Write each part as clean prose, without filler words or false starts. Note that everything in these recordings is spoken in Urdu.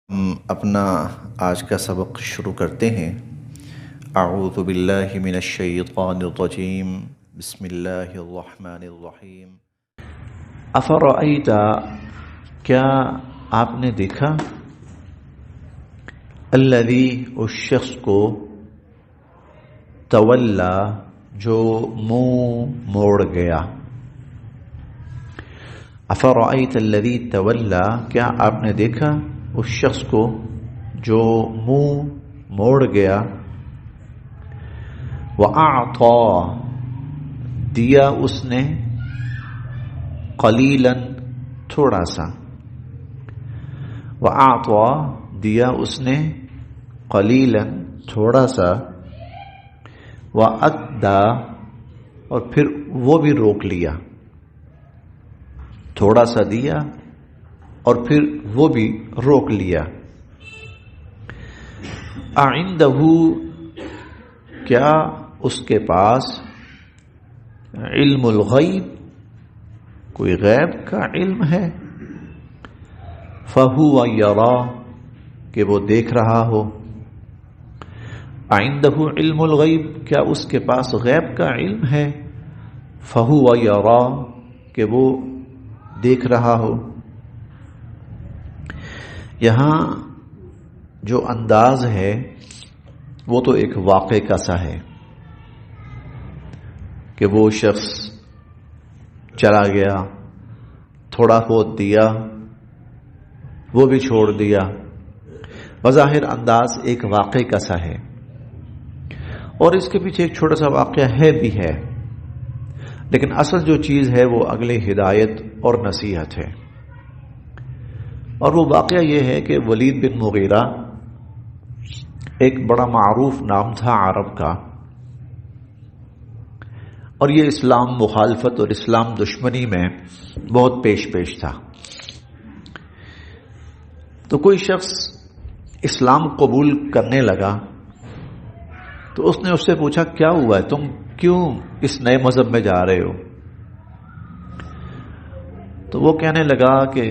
ہم اپنا آج کا سبق شروع کرتے ہیں۔ اعوذ باللہ من الشیطان الرجیم، بسم اللہ الرحمن الرحیم۔ افرأیت، کیا آپ نے دیکھا، الذی، اس شخص کو، تولا، جو منہ موڑ گیا۔ افرأیت الذی تولا، کیا آپ نے دیکھا اس شخص کو جو منہ موڑ گیا۔ وَأَعْطَى، دیا اس نے، قلیلاً، تھوڑا سا۔ وَأَعْطَى، دیا اس نے، قلیلاً، تھوڑا سا۔ وَأَكْدَى، اور پھر وہ بھی روک لیا، تھوڑا سا دیا اور پھر وہ بھی روک لیا۔ اعندہ، کیا اس کے پاس، علم الغیب، کوئی غیب کا علم ہے، فہو یرا، کہ وہ دیکھ رہا ہو۔ اعندہ علم الغیب، کیا اس کے پاس غیب کا علم ہے، فہو یرا، کہ وہ دیکھ رہا ہو۔ یہاں جو انداز ہے وہ تو ایک واقعے کا سا ہے کہ وہ شخص چلا گیا، تھوڑا بہت دیا، وہ بھی چھوڑ دیا۔ بظاہر انداز ایک واقعے کا سا ہے، اور اس کے پیچھے ایک چھوٹا سا واقعہ ہے بھی ہے، لیکن اصل جو چیز ہے وہ اگلے ہدایت اور نصیحت ہے۔ اور وہ واقعہ یہ ہے کہ ولید بن مغیرہ ایک بڑا معروف نام تھا عرب کا، اور یہ اسلام مخالفت اور اسلام دشمنی میں بہت پیش تھا۔ تو کوئی شخص اسلام قبول کرنے لگا تو اس نے اس سے پوچھا، کیا ہوا ہے، تم کیوں اس نئے مذہب میں جا رہے ہو؟ تو وہ کہنے لگا کہ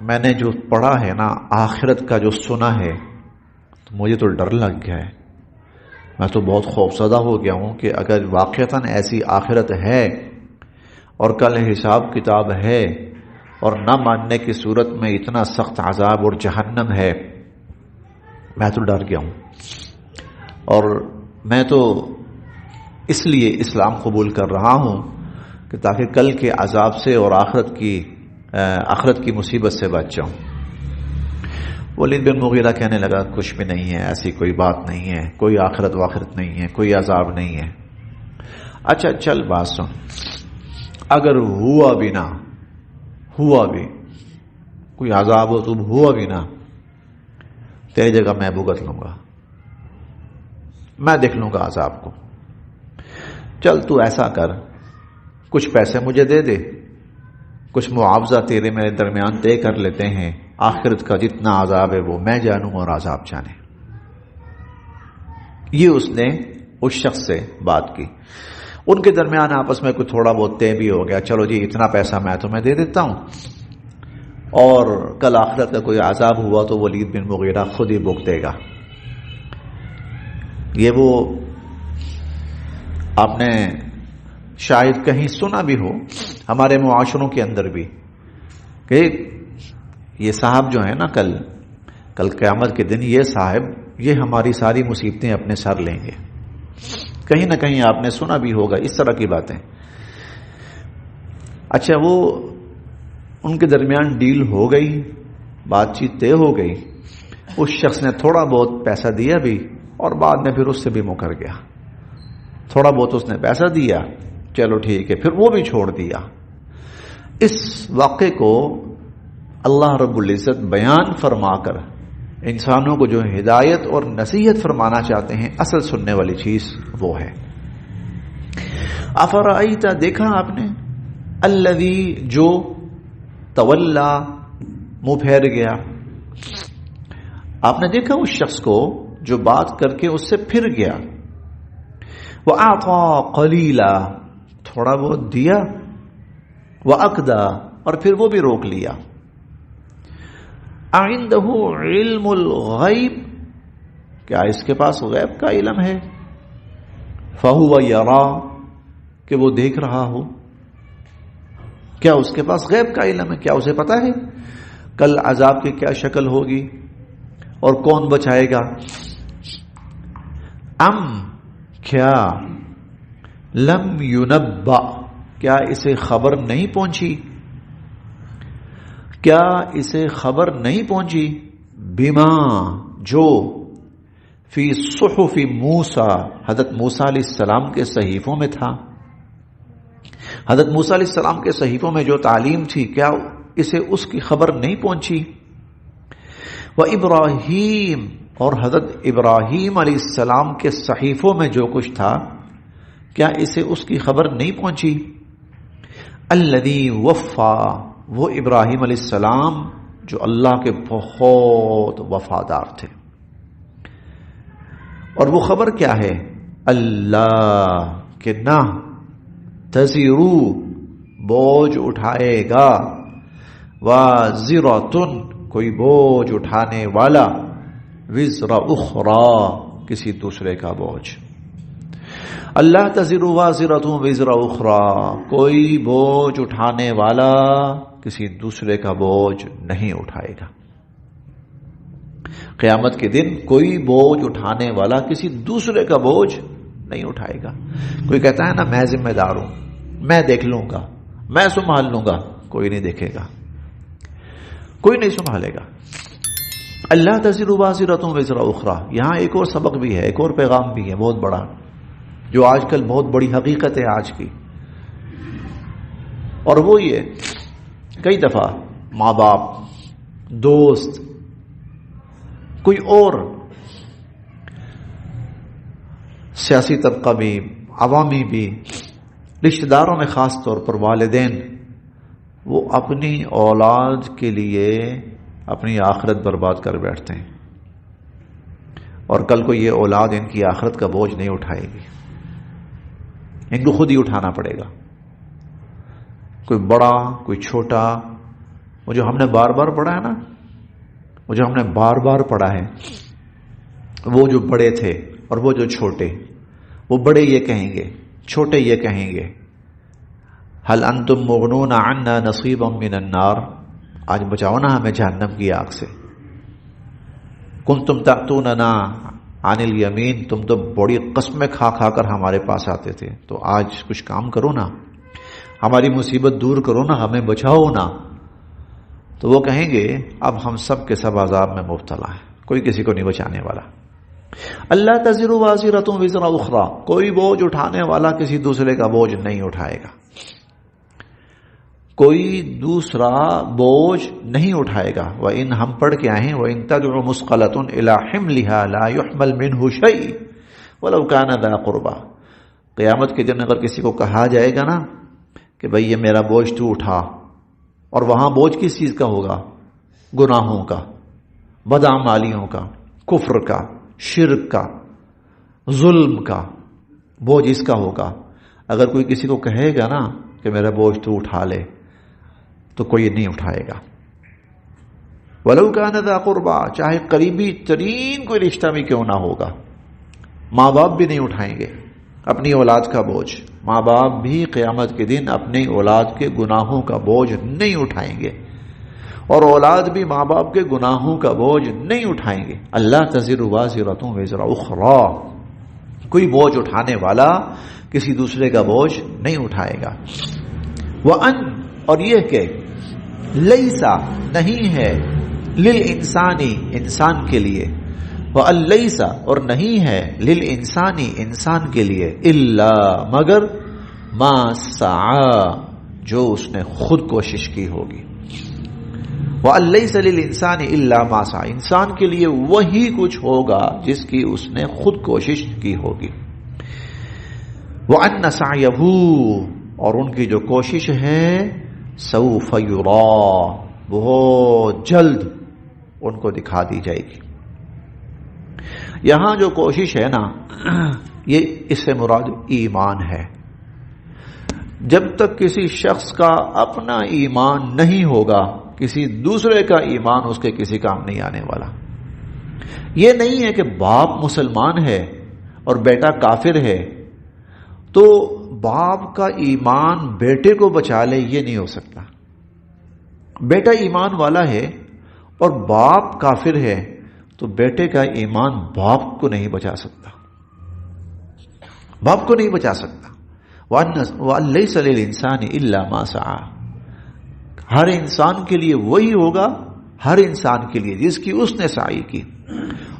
میں نے جو پڑھا ہے نا، آخرت کا جو سنا ہے، تو مجھے تو ڈر لگ گیا ہے، میں تو بہت خوفزدہ ہو گیا ہوں کہ اگر واقعتاً ایسی آخرت ہے اور کل حساب کتاب ہے اور نہ ماننے کی صورت میں اتنا سخت عذاب اور جہنم ہے، میں تو ڈر گیا ہوں، اور میں تو اس لیے اسلام قبول کر رہا ہوں کہ تاکہ کل کے عذاب سے اور آخرت کی مصیبت سے بچ جاؤں۔ ولید بن مغیرہ کہنے لگا، کچھ بھی نہیں ہے، ایسی کوئی بات نہیں ہے، کوئی آخرت واخرت نہیں ہے، کوئی عذاب نہیں ہے۔ اچھا چل بات سن، اگر ہوا بھی نہ، ہوا بھی کوئی عذاب ہو، تم ہوا بھی نہ، تیری جگہ میں بھگت لوں گا، میں دیکھ لوں گا عذاب کو۔ چل تو ایسا کر، کچھ پیسے مجھے دے دے، کچھ معاوضہ تیرے میرے درمیان طے کر لیتے ہیں، آخرت کا جتنا عذاب ہے وہ میں جانوں اور عذاب جانے۔ یہ اس نے اس شخص سے بات کی، ان کے درمیان آپس میں کوئی تھوڑا بہت طے بھی ہو گیا، چلو جی اتنا پیسہ میں تمہیں دے دیتا ہوں، اور کل آخرت کا کوئی عذاب ہوا تو ولید بن مغیرہ خود ہی بھگ دے گا۔ یہ وہ آپ نے شاید کہیں سنا بھی ہو ہمارے معاشروں کے اندر بھی کہ یہ صاحب جو ہے نا، کل قیامت کے دن یہ صاحب یہ ہماری ساری مصیبتیں اپنے سر لیں گے، کہیں نہ کہیں آپ نے سنا بھی ہوگا اس طرح کی باتیں۔ اچھا، وہ ان کے درمیان ڈیل ہو گئی، بات چیت طے ہو گئی، اس شخص نے تھوڑا بہت پیسہ دیا بھی اور بعد میں پھر اس سے بھی مکر گیا، تھوڑا بہت اس نے پیسہ دیا، چلو ٹھیک ہے، پھر وہ بھی چھوڑ دیا۔ اس واقعے کو اللہ رب العزت بیان فرما کر انسانوں کو جو ہدایت اور نصیحت فرمانا چاہتے ہیں، اصل سننے والی چیز وہ ہے۔ افرأیت، دیکھا آپ نے، الذی، جو، تولا، منہ پھیر گیا، آپ نے دیکھا اس شخص کو جو بات کر کے اس سے پھر گیا۔ وَأَعْطَى قَلِيلًا، تھوڑا بہت دیا، وَأَكْدَى، اور پھر وہ بھی روک لیا۔ اعندہ علم الغیب، کیا اس کے پاس غیب کا علم ہے؟ فہو یرا، کہ وہ دیکھ رہا ہو، کیا اس کے پاس غیب کا علم ہے؟ کیا اسے پتا ہے کل عذاب کی کیا شکل ہوگی اور کون بچائے گا؟ ام، کیا لم ینبأ، کیا اسے خبر نہیں پہنچی؟ کیا اسے خبر نہیں پہنچی؟ بما، جو فی صحف موسیٰ، حضرت موسیٰ علیہ السلام کے صحیفوں میں تھا. حضرت موسیٰ علیہ السلام کے صحیفوں میں جو تعلیم تھی، کیا اسے اس کی خبر نہیں پہنچی؟ وَإِبْرَاهِيمَ، اور حضرت ابراہیم علیہ السلام کے صحیفوں میں جو کچھ تھا، کیا اسے اس کی خبر نہیں پہنچی؟ الَّذِي وَفَّى، وہ ابراہیم علیہ السلام جو اللہ کے بہت وفادار تھے. اور وہ خبر کیا ہے؟ اللہ، کہ نہ تزرو، بوجھ اٹھائے گا، وازرۃ، کوئی بوجھ اٹھانے والا، وزر اخرى، کسی دوسرے کا بوجھ. اللہ تزر وازرۃ وزر اخرى، کوئی بوجھ اٹھانے والا کسی دوسرے کا بوجھ نہیں اٹھائے گا. قیامت کے دن کوئی بوجھ اٹھانے والا کسی دوسرے کا بوجھ نہیں اٹھائے گا. کوئی کہتا ہے نا میں ذمہ دار ہوں، میں دیکھ لوں گا، میں سنبھال لوں گا، کوئی نہیں دیکھے گا، کوئی نہیں سنبھالے گا. اللہ تزر وازرۃ وزر اخرى. یہاں ایک اور سبق بھی ہے، ایک اور پیغام بھی ہے بہت بڑا، جو آج کل بہت بڑی حقیقت ہے آج کی. اور وہ یہ، کئی دفعہ ماں باپ، دوست، کوئی اور سیاسی طبقہ بھی، عوامی بھی، رشتہ داروں میں خاص طور پر والدین، وہ اپنی اولاد کے لیے اپنی آخرت برباد کر بیٹھتے ہیں، اور کل کو یہ اولاد ان کی آخرت کا بوجھ نہیں اٹھائے گی، ان کو خود ہی اٹھانا پڑے گا. کوئی بڑا، کوئی چھوٹا. وہ جو ہم نے بار بار پڑھا ہے نا، وہ جو ہم نے بار بار پڑھا ہے، وہ جو بڑے تھے اور وہ جو چھوٹے، وہ بڑے یہ کہیں گے، چھوٹے یہ کہیں گے، هل انتم مغنون عنا نصیبا من النار، آج بچاؤ نا ہمیں جہنم کی آگ سے. کنتم تأتوننا عن الیمین، تم تو بڑی قسمیں کھا کھا کر ہمارے پاس آتے تھے، تو آج کچھ کام کرو نا، ہماری مصیبت دور کرو نا، ہمیں بچاؤ نا. تو وہ کہیں گے اب ہم سب کے سب عذاب میں مبتلا ہیں، کوئی کسی کو نہیں بچانے والا. اللہ تزر وازرۃ وزر اخرى، کوئی بوجھ اٹھانے والا کسی دوسرے کا بوجھ نہیں اٹھائے گا، کوئی دوسرا بوجھ نہیں اٹھائے گا. وَإِنْ ہم پڑھ کے آئے ہیں وَإِنْ تَدْعُ مُثْقَلَةٌ إِلَىٰ حِمْلِهَا لَا يُحْمَلْ مِنْهُ شَيْءٌ وَلَوْ كَانَ ذَا قُرْبَىٰ. قیامت کے دن اگر کسی کو کہا جائے گا نا کہ بھئی یہ میرا بوجھ تو اٹھا، اور وہاں بوجھ کس چیز کا ہوگا؟ گناہوں کا، بدعمالیوں کا، کفر کا، شرک کا، ظلم کا بوجھ اس کا ہوگا. اگر کوئی کسی کو کہے گا نا کہ میرا بوجھ تو اٹھا لے، تو کوئی نہیں اٹھائے گا. وَلَوْ كَانَ ذَا قُرْبَىٰ، چاہے قریبی ترین کوئی رشتہ بھی کیوں نہ ہوگا. ماں باپ بھی نہیں اٹھائیں گے اپنی اولاد کا بوجھ. ماں باپ بھی قیامت کے دن اپنی اولاد کے گناہوں کا بوجھ نہیں اٹھائیں گے، اور اولاد بھی ماں باپ کے گناہوں کا بوجھ نہیں اٹھائیں گے. اللہ تزر وازرۃ وزر اخرى، کوئی بوجھ اٹھانے والا کسی دوسرے کا بوجھ نہیں اٹھائے گا. وَأَن، اور یہ کہ لیسا، نہیں ہے، للانسانی، انسان کے لیے، وَأَن لیسا، اور نہیں ہے، للانسانی، انسان کے لیے، الا، مگر، ما سعی، جو اس نے خود کوشش کی ہوگی. وَأَن لَيْسَ لِلْإِنسَانِ إِلَّا مَا سَعَى، انسان کے لیے وہی کچھ ہوگا جس کی اس نے خود کوشش کی ہوگی. وَأَنَّ سَعْيَهُ، اور ان کی جو کوشش ہے، سَوْفَ يُرَىٰ، بہت جلد ان کو دکھا دی جائے گی. یہاں جو کوشش ہے نا، یہ اس سے مراد ایمان ہے. جب تک کسی شخص کا اپنا ایمان نہیں ہوگا کسی دوسرے کا ایمان اس کے کسی کام نہیں آنے والا۔ یہ نہیں ہے کہ باپ مسلمان ہے اور بیٹا کافر ہے تو باپ کا ایمان بیٹے کو بچا لے، یہ نہیں ہو سکتا۔ بیٹا ایمان والا ہے اور باپ کافر ہے تو بیٹے کا ایمان باپ کو نہیں بچا سکتا، باپ کو نہیں بچا سکتا۔ وَأَن لَيْسَ لِلْإِنسَانِ إِلَّا مَا سَعَىٰ، ہر انسان کے لیے وہی ہوگا، ہر انسان کے لیے جس کی اس نے سعی کی،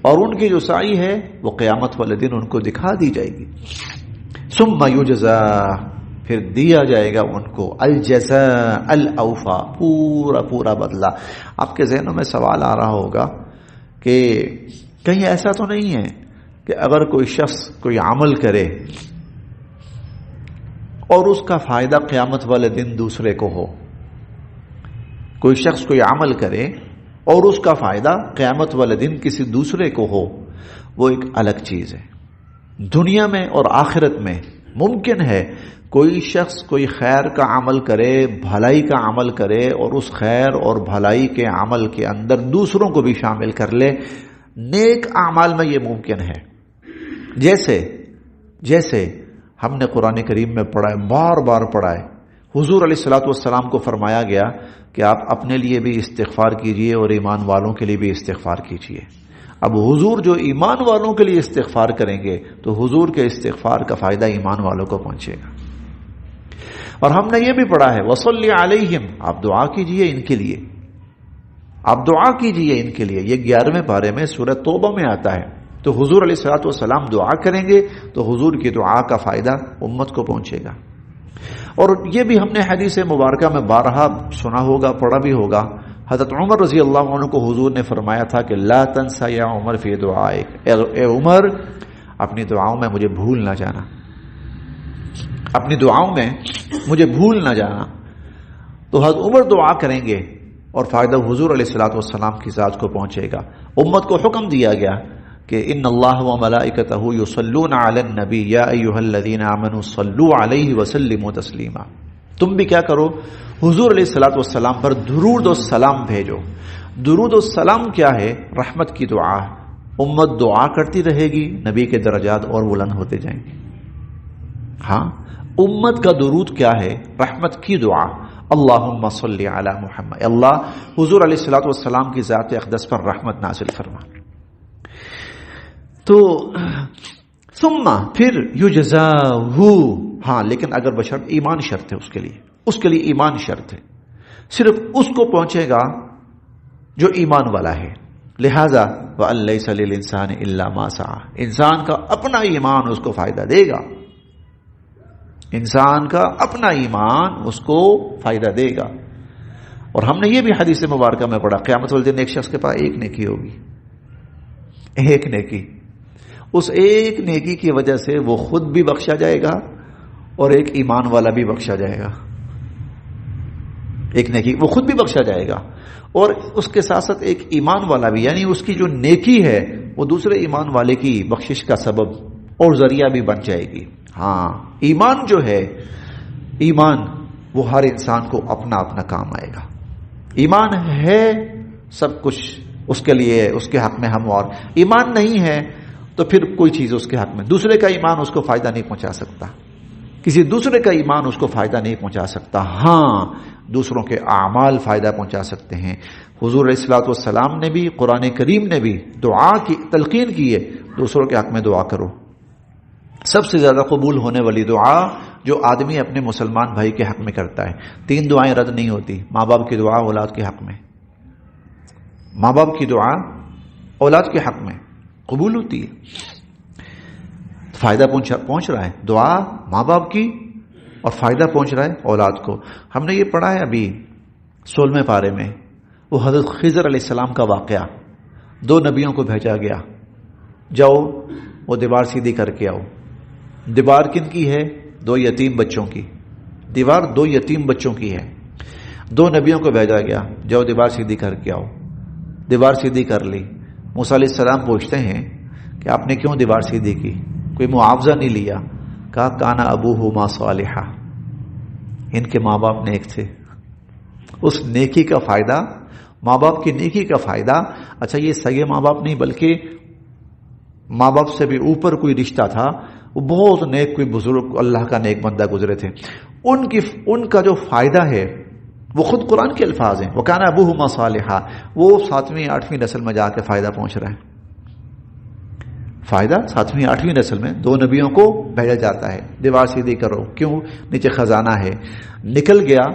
اور ان کی جو سعی ہے وہ قیامت والے دن ان کو دکھا دی جائے گی۔ ثُمَّ يُجْزَىٰ، پھر دیا جائے گا ان کو الجزاء الاوفا، پورا پورا بدلہ۔ آپ کے ذہنوں میں سوال آ رہا ہوگا کہ کہیں ایسا تو نہیں ہے کہ اگر کوئی شخص کوئی عمل کرے اور اس کا فائدہ قیامت والے دن دوسرے کو ہو؟ کوئی شخص کوئی عمل کرے اور اس کا فائدہ قیامت والے دن کسی دوسرے کو ہو، وہ ایک الگ چیز ہے۔ دنیا میں اور آخرت میں ممکن ہے کوئی شخص کوئی خیر کا عمل کرے، بھلائی کا عمل کرے، اور اس خیر اور بھلائی کے عمل کے اندر دوسروں کو بھی شامل کر لے۔ نیک اعمال میں یہ ممکن ہے، جیسے ہم نے قرآن کریم میں پڑھا ہے، بار بار پڑھا ہے، حضور علیہ الصلوۃ والسلام کو فرمایا گیا کہ آپ اپنے لیے بھی استغفار کیجئے اور ایمان والوں کے لیے بھی استغفار کیجئے۔ اب حضور جو ایمان والوں کے لیے استغفار کریں گے تو حضور کے استغفار کا فائدہ ایمان والوں کو پہنچے گا۔ اور ہم نے یہ بھی پڑھا ہے وصلی علیہم، آپ دعا کیجئے ان کے لیے، آپ دعا کیجئے ان کے لیے۔ یہ 11ویں پارے میں سورہ توبہ میں آتا ہے۔ تو حضور علیہ الصلوۃ والسلام دعا کریں گے تو حضور کی دعا کا فائدہ امت کو پہنچے گا۔ اور یہ بھی ہم نے حدیث مبارکہ میں بارہا سنا ہوگا، پڑھا بھی ہوگا، حضرت عمر رضی اللہ عنہ کو حضور نے فرمایا تھا کہ لا تنسى یا عمر فی دعائک، اے عمر اپنی دعاؤں میں مجھے بھول نہ جانا، اپنی دعاؤں میں مجھے بھول نہ جانا۔ تو حضرت عمر دعا کریں گے اور فائدہ حضور علیہ الصلوۃ والسلام کی ذات کو پہنچے گا۔ امت کو حکم دیا گیا کہ ان اللہ وملائکتہ یصلون علی النبی یا ایھا الذین آمنوا صلوا علیہ وسلموا تسلیما، تم بھی کیا کرو، حضور علیہ الصلوۃ والسلام پر درود و سلام بھیجو۔ درود و سلام کیا ہے؟ رحمت کی دعا۔ امت دعا کرتی رہے گی، نبی کے درجات اور بلند ہوتے جائیں گے۔ ہاں، امت کا درود کیا ہے؟ رحمت کی دعا۔ اللہم صلی علی محمد، اللہ حضور علیہ الصلوۃ والسلام کی ذات اقدس پر رحمت نازل فرما۔ تو ثم پھر یجزاہ، ہاں لیکن اگر بشرط ایمان شرط ہے اس کے لیے ایمان شرط ہے، صرف اس کو پہنچے گا جو ایمان والا ہے۔ لہذا وَأَن لَيْسَ لِلْإِنسَانِ إِلَّا مَا سَعَىٰ، انسان کا اپنا ایمان اس کو فائدہ دے گا، انسان کا اپنا ایمان اس کو فائدہ دے گا۔ اور ہم نے یہ بھی حدیث مبارکہ میں پڑھا، قیامت والے دن ایک شخص کے پاس ایک نیکی ہوگی، ایک نیکی، اس ایک نیکی کی وجہ سے وہ خود بھی بخشا جائے گا اور ایک ایمان والا بھی بخشا جائے گا۔ ایک نیکی وہ خود بھی بخشا جائے گا اور اس کے ساتھ ساتھ ایک ایمان والا بھی، یعنی اس کی جو نیکی ہے وہ دوسرے ایمان والے کی بخشش کا سبب اور ذریعہ بھی بن جائے گی۔ ہاں، ایمان جو ہے، ایمان وہ ہر انسان کو اپنا اپنا کام آئے گا۔ ایمان ہے سب کچھ اس کے لیے، اس کے حق میں ہم، اور ایمان نہیں ہے تو پھر کوئی چیز اس کے حق میں، دوسرے کا ایمان اس کو فائدہ نہیں پہنچا سکتا، کسی دوسرے کا ایمان اس کو فائدہ نہیں پہنچا سکتا۔ ہاں، دوسروں کے اعمال فائدہ پہنچا سکتے ہیں۔ حضور علیہ الصلوۃ والسلام نے بھی، قرآن کریم نے بھی دعا کی تلقین کی ہے، دوسروں کے حق میں دعا کرو۔ سب سے زیادہ قبول ہونے والی دعا جو آدمی اپنے مسلمان بھائی کے حق میں کرتا ہے، 3 دعائیں رد نہیں ہوتی۔ ماں باپ کی دعا اولاد کے حق میں، ماں باپ کی دعا اولاد کے حق میں قبول ہوتی ہے، فائدہ پہنچ رہا ہے، دعا ماں باپ کی اور فائدہ پہنچ رہا ہے اولاد کو۔ ہم نے یہ پڑھا ہے ابھی 16ویں پارے میں، وہ حضرت خضر علیہ السلام کا واقعہ، 2 نبیوں کو بھیجا گیا، جاؤ وہ دیوار سیدھی کر کے آؤ۔ دیوار کن کی ہے؟ 2 یتیم بچوں کی، دیوار 2 یتیم بچوں کی ہے۔ 2 نبیوں کو بھیجا گیا، جاؤ دیوار سیدھی کر کے آؤ۔ دیوار سیدھی کر لی۔ موسیٰ علیہ السلام پوچھتے ہیں کہ آپ نے کیوں دیوار سیدھی کی؟ کوئی معاوضہ نہیں لیا، کہا کانا ابوہما صالحا، ان کے ماں باپ نیک تھے۔ اس نیکی کا فائدہ، ماں باپ کی نیکی کا فائدہ، اچھا یہ سگے ماں باپ نہیں بلکہ ماں باپ سے بھی اوپر کوئی رشتہ تھا، وہ بہت نیک کوئی بزرگ اللہ کا نیک بندہ گزرے تھے، ان کا جو فائدہ ہے وہ خود قرآن کے الفاظ ہیں، وَكَانَ أَبُوهُمَا صَالِحًا، وہ 7ویں 8ویں نسل میں جا کے فائدہ پہنچ رہے ہیں، فائدہ 7ویں 8ویں نسل میں 2 نبیوں کو بھیجا جاتا ہے، دیوار سیدھی کرو، کیوں؟ نیچے خزانہ ہے، نکل گیا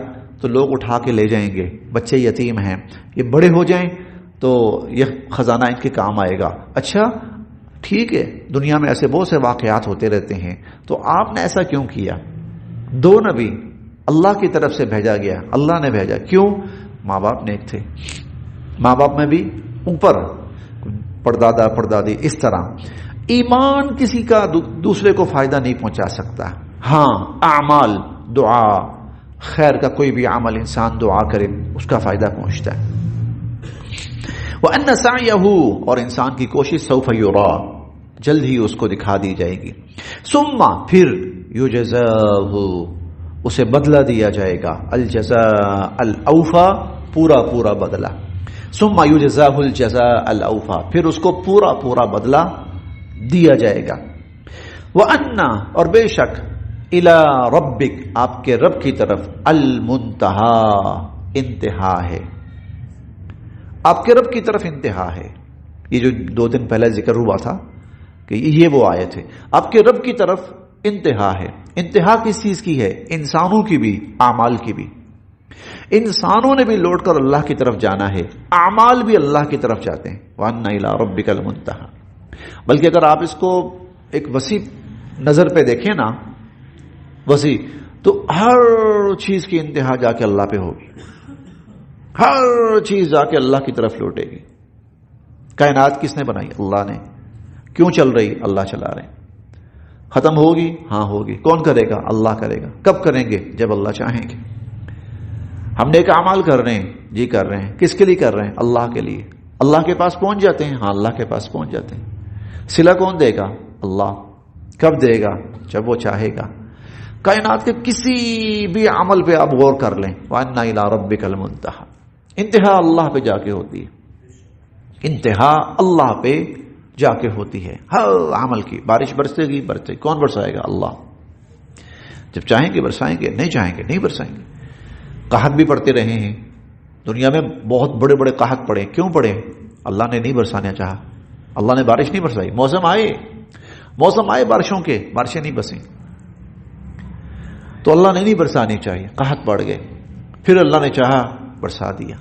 تو لوگ اٹھا کے لے جائیں گے، بچے یتیم ہیں، یہ بڑے ہو جائیں تو یہ خزانہ ان کے کام آئے گا۔ اچھا ٹھیک ہے، دنیا میں ایسے بہت سے واقعات ہوتے رہتے ہیں، تو آپ نے ایسا کیوں کیا؟ 2 نبی اللہ کی طرف سے بھیجا گیا، اللہ نے بھیجا، کیوں؟ ماں باپ نیک تھے، ماں باپ میں بھی اوپر پردادا پردادی، اس طرح ایمان کسی کا دوسرے کو فائدہ نہیں پہنچا سکتا، ہاں اعمال، دعا، خیر کا کوئی بھی عمل انسان دعا کرے اس کا فائدہ پہنچتا ہے۔ وَأَنَّ سَعْيَهُ، اور انسان کی کوشش سوف يُرَى، جلد ہی اس کو دکھا دی جائے گی، ثم پھر يُجْزَاهُ، اسے بدلہ دیا جائے گا، الجزاء الاوفا، پورا پورا بدلہ، ثم يُجْزَاهُ الجزاء الاوفا، پھر اس کو پورا پورا بدلہ دیا جائے گا۔ وَأَنَّ، اور بے شک، إِلَى رَبِّكَ، آپ کے رب کی طرف، الْمُنْتَہَا، انتہا ہے، آپ کے رب کی طرف انتہا ہے۔ یہ جو 2 دن پہلے ذکر ہوا تھا کہ یہ وہ آیت ہے، آپ کے رب کی طرف انتہا ہے۔ انتہا کس چیز کی ہے؟ انسانوں کی بھی، اعمال کی بھی، انسانوں نے بھی لوٹ کر اللہ کی طرف جانا ہے، اعمال بھی اللہ کی طرف جاتے ہیں۔ وَأَنَّ إِلَىٰ رَبِّكَ الْمُنْتَهَا، بلکہ اگر آپ اس کو ایک وسیع نظر پہ دیکھیں نا، وسیع، تو ہر چیز کی انتہا جا کے اللہ پہ ہوگی، ہر چیز جا کے اللہ کی طرف لوٹے گی۔ کائنات کس نے بنائی؟ اللہ نے۔ کیوں چل رہی؟ اللہ چلا رہے ہیں۔ ختم ہوگی؟ ہاں ہوگی۔ کون کرے گا؟ اللہ کرے گا۔ کب کریں گے؟ جب اللہ چاہیں گے۔ ہم نیک اعمال کر رہے ہیں، جی کر رہے ہیں، کس کے لیے کر رہے ہیں؟ اللہ کے لیے۔ اللہ کے پاس پہنچ جاتے ہیں؟ ہاں اللہ کے پاس پہنچ جاتے ہیں۔ صلہ کون دے گا؟ اللہ۔ کب دے گا؟ جب وہ چاہے گا۔ کائنات کے کسی بھی عمل پہ آپ غور کر لیں، وَأَنَّ إِلَىٰ رَبِّكَ الْمُنْتَهَا، انتہا اللہ پہ جا کے ہوتی ہے، انتہا اللہ پہ جا کے ہوتی ہے ہر عمل کی۔ بارش برسے گی، برسے، کون برسائے گا؟ اللہ۔ جب چاہیں گے برسائیں گے، نہیں چاہیں گے نہیں برسائیں گے۔ قحط بھی پڑتے رہے ہیں دنیا میں، بہت بڑے بڑے قحط پڑے، کیوں پڑے؟ اللہ نے نہیں برسانا چاہا، اللہ نے بارش نہیں برسائی۔ موسم آئے بارشوں کے، بارشیں نہیں برسیں، تو اللہ نے نہیں برسانی چاہیے، قحط پڑ گئے، پھر اللہ نے چاہا برسا دیا۔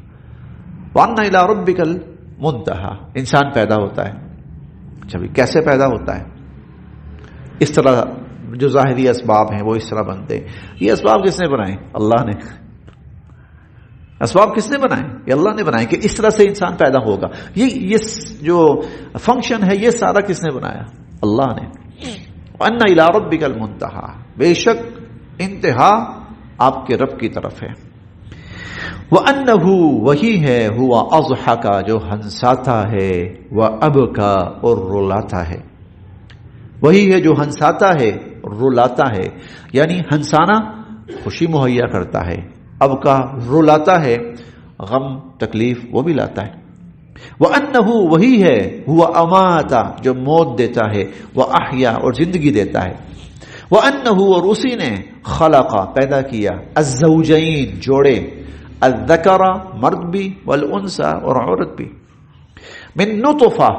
وَأَنَّ إِلَىٰ رَبِّكَ الْمُنْتَهَا، انسان پیدا ہوتا ہے، اچھا کیسے پیدا ہوتا ہے؟ اس طرح جو ظاہری اسباب ہیں وہ اس طرح بنتے ہیں۔ یہ اسباب کس نے بنائے؟ اللہ نے۔ اسباب کس نے بنائے؟ یہ اللہ نے بنائے کہ اس طرح سے انسان پیدا ہوگا۔ یہ جو فنکشن ہے یہ سارا کس نے بنایا؟ اللہ نے۔ وَأَنَّ إِلَىٰ رَبِّكَ الْمُنْتَهَا، بے شک انتہا آپ کے رب کی طرف ہے۔ وَأَنَّهُ، وہی ہے، ہوا اضحک، جو ہنساتا ہے، وَأَبْکَا، اور رلاتا ہے۔ وہی ہے جو ہنساتا ہے، رلاتا ہے، یعنی ہنسانا خوشی مہیا کرتا ہے، ابکا رلاتا ہے، غم تکلیف وہ بھی لاتا ہے۔ وَأَنَّهُ، وہی ہے، ہوا اماتا، جو موت دیتا ہے، وَأَحْیَا، اور زندگی دیتا ہے۔ وَأَنَّهُ، اور اسی نے، خلق، پیدا کیا، الزوجین، جوڑے، الذکر، مرد بھی، والانثى، اور عورت بھی، من نطفہ،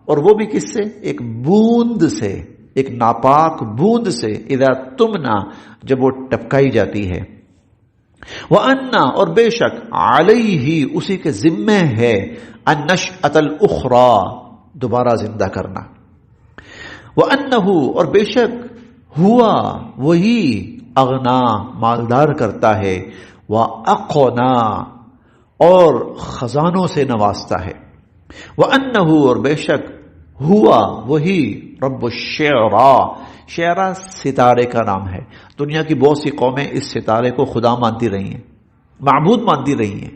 اور وہ بھی کس سے؟ ایک بوند سے، ایک ناپاک بوند سے، اذا تمنا، جب وہ ٹپکائی جاتی ہے۔ وَأَنَّ، اور بے شک، علیہ، اسی کے ذمہ ہے، النشأۃ الاخری، دوبارہ زندہ کرنا۔ وَأَنَّهُ، اور بے شک، ہوا، وہی، اغنا، مالدار کرتا ہے، وَأَقْنَا، اور خزانوں سے نوازتا ہے۔ وَأَنَّهُ، اور بے شک، ہوا، وہی، رب الشعراء، شعراء ستارے کا نام ہے۔ دنیا کی بہت سی قومیں اس ستارے کو خدا مانتی رہی ہیں، معبود مانتی رہی ہیں،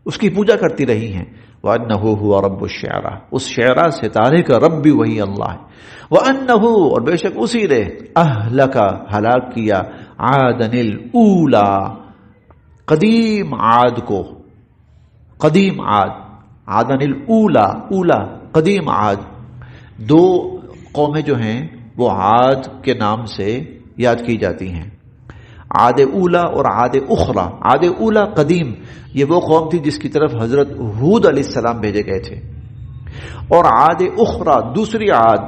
اس کی پوجا کرتی رہی ہیں۔ وَأَنَّهُ هُوَ رَبُّ الشِّعْرَىٰ، اس شعراء ستارے کا رب بھی وہی اللہ ہے۔ وَأَنَّهُ، اور بے شک اسی نے، أَهْلَكَ، ہلاک کیا، عَادًا الْأُولَىٰ، قدیم عاد کو، قدیم عاد، عادن الاولا، اولا قدیم عاد، دو قومیں جو ہیں وہ عاد کے نام سے یاد کی جاتی ہیں، عاد اولا اور عاد اخرى۔ عاد اولا قدیم، یہ وہ قوم تھی جس کی طرف حضرت ہود علیہ السلام بھیجے گئے تھے، اور عاد اخرى دوسری عاد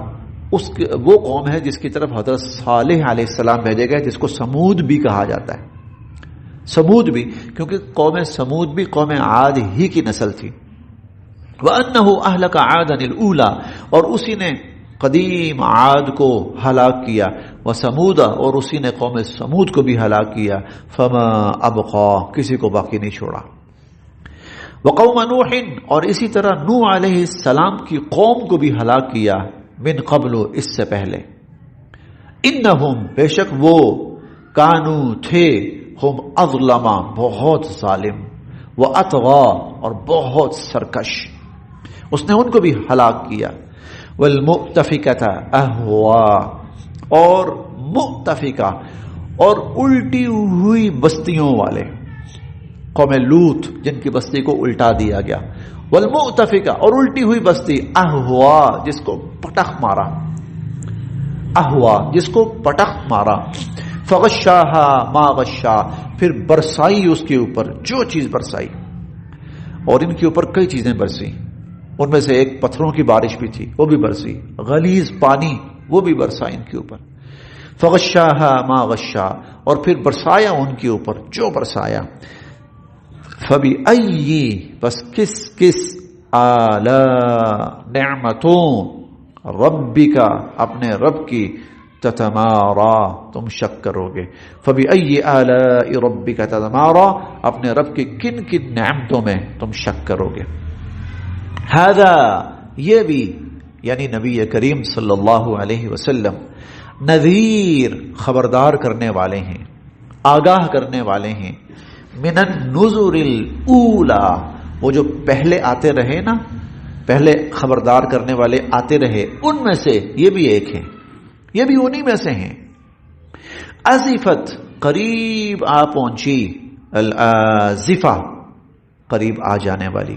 وہ قوم ہے جس کی طرف حضرت صالح علیہ السلام بھیجے گئے، جس کو سمود بھی کہا جاتا ہے، سمود بھی، کیونکہ قوم سمود بھی قوم عاد ہی کی نسل تھی۔ وَأَنَّهُ أَهْلَكَ عَادًا الْأُولَى، اور اسی نے قدیم عاد کو ہلاک کیا، وَثَمُودَ، اور اسی نے قوم سمود کو بھی ہلاک کیا، فَمَا أَبْقَى، کسی کو باقی نہیں چھوڑا۔ وَقَوْمَ نُوحٍ، اور اسی طرح نوح علیہ السلام کی قوم کو بھی ہلاک کیا، من قبل، اس سے پہلے، انہم، بے شک وہ، کانو تھے، ہم اظلم، بہت ظالم، واطغى، اور بہت سرکش، اس نے ان کو بھی ہلاک کیا، والمؤتفکۃ اہوا، اور مؤتفکہ اور الٹی ہوئی بستیوں والے، قوم لوط جن کی بستی کو الٹا دیا گیا، والمؤتفکہ، اور الٹی ہوئی بستی، اہوا، جس کو پٹخ مارا، اہوا، جس کو پٹخ مارا، فغشاہا ما غشا، پھر برسائی اس کے اوپر جو چیز برسائی، اور ان کے اوپر کئی چیزیں برسی، ان میں سے ایک پتھروں کی بارش بھی تھی، وہ بھی برسی، غلیظ پانی وہ بھی برسا ان کے اوپر، فغشاہا ما غشا، اور پھر برسایا ان کے اوپر جو برسایا، فبأئی، بس کس کس، آلاء، نعمتوں، ربک، اپنے رب کی، تتمارا، تم شک کرو گے، فبأئی آلاء ربک تتمارا، اپنے رب کی کن کن نعمتوں میں تم شک کرو گے۔ ھذا، یہ بھی، یعنی نبی کریم صلی اللہ علیہ وسلم، نذیر، خبردار کرنے والے ہیں، آگاہ کرنے والے ہیں، من النذر الاولا، وہ جو پہلے آتے رہے نا، پہلے خبردار کرنے والے آتے رہے، ان میں سے یہ بھی ایک ہے، یہ بھی انہی میں سے ہیں۔ ازفت، قریب آ پہنچی، الازفہ، قریب آ جانے والی،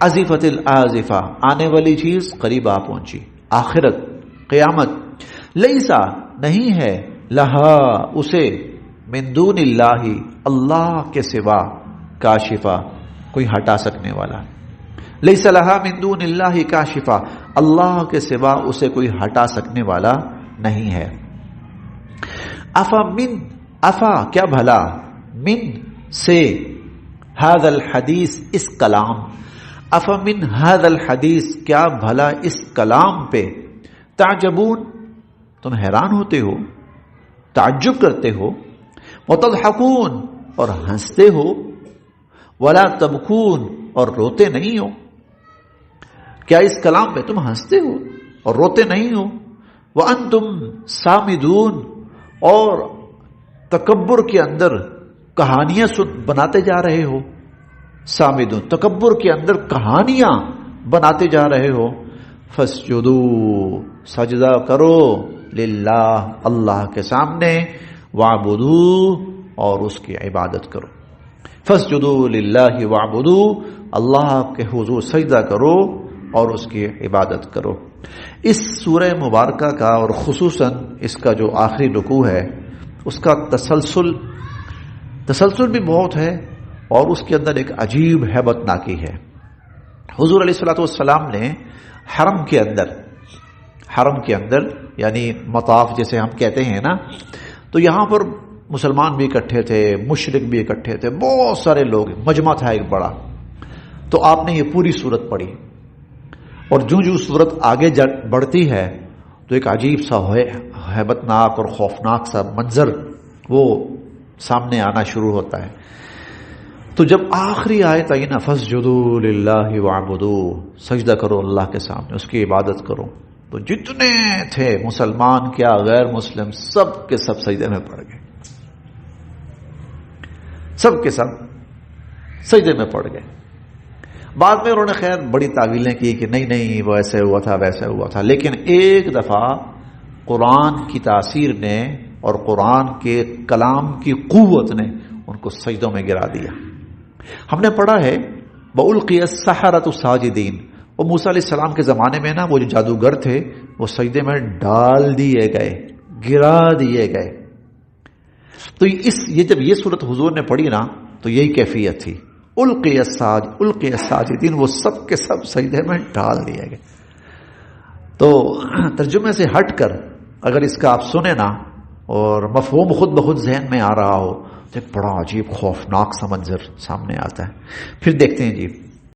ازفت الازفہ، آنے والی چیز قریب آ پہنچی، آخرت، قیامت، لیسا، نہیں ہے، لہا، اسے، من دون اللہ، اللہ کے سوا، کاشفہ، کوئی ہٹا سکنے والا، لیس لہا من دون اللہ کاشفہ، اللہ کے سوا اسے کوئی ہٹا سکنے والا نہیں ہے۔ افا من، افا کیا بھلا، من سے، ھذا الحدیث، اس کلام، افا من ھذا الحدیث، کیا بھلا اس کلام پہ، تعجبون، تم حیران ہوتے ہو، تعجب کرتے ہو، وتضحکون، اور ہنستے ہو، ولا تبکون، اور روتے نہیں ہو، کیا اس کلام پہ تم ہنستے ہو اور روتے نہیں ہو، وانتم سامدون، اور تکبر کے اندر کہانیاں بناتے جا رہے ہو، سامدون، تکبر کے اندر کہانیاں بناتے جا رہے ہو، فسجدوا، سجدہ کرو، للہ، اللہ کے سامنے، وعبدوا، اور اس کی عبادت کرو، فسجدوا للہ وعبدوا، اللہ کے حضور سجدہ کرو اور اس کی عبادت کرو۔ اس سورہ مبارکہ کا، اور خصوصاً اس کا جو آخری رکوع ہے، اس کا تسلسل بھی بہت ہے، اور اس کے اندر ایک عجیب ہیبت ناکی ہے۔ حضور علیہ الصلوۃ والسلام نے حرم کے اندر یعنی مطاف جیسے ہم کہتے ہیں نا، تو یہاں پر مسلمان بھی اکٹھے تھے، مشرک بھی اکٹھے تھے، بہت سارے لوگ، مجمع تھا ایک بڑا، تو آپ نے یہ پوری سورت پڑھی، اور جو سورت آگے بڑھتی ہے تو ایک عجیب سا ہیبت ناک اور خوفناک سا منظر وہ سامنے آنا شروع ہوتا ہے۔ تو جب آخری آیت آئی نا، فسجدوا للہ وعبدوا، سجدہ کرو اللہ کے سامنے، اس کی عبادت کرو، تو جتنے تھے مسلمان کیا غیر مسلم، سب کے سب سجدے میں پڑ گئے، سب کے سب سجدے میں پڑ گئے۔ بعد میں انہوں نے خیر بڑی تعویلیں کی کہ نہیں وہ ایسے ہوا تھا ویسے ہوا تھا، لیکن ایک دفعہ قرآن کی تاثیر نے اور قرآن کے کلام کی قوت نے ان کو سجدوں میں گرا دیا۔ ہم نے پڑھا ہے وَأُلْقِيَ السَّحَرَةُ سَاجِدِينَ، وہ موسیٰ علیہ السلام کے زمانے میں نا وہ جو جادوگر تھے وہ سجدے میں ڈال دیے گئے، گرا دیے گئے۔ تو یہ جب یہ صورت حضور نے پڑھی نا تو یہی کیفیت تھی، القی الساجدین، وہ سب کے سب سجدے میں ڈال دیے گئے۔ تو ترجمے سے ہٹ کر اگر اس کا آپ سنیں نا اور مفہوم خود بخود ذہن میں آ رہا ہو تو ایک بڑا عجیب خوفناک سا منظر سامنے آتا ہے۔ پھر دیکھتے ہیں جی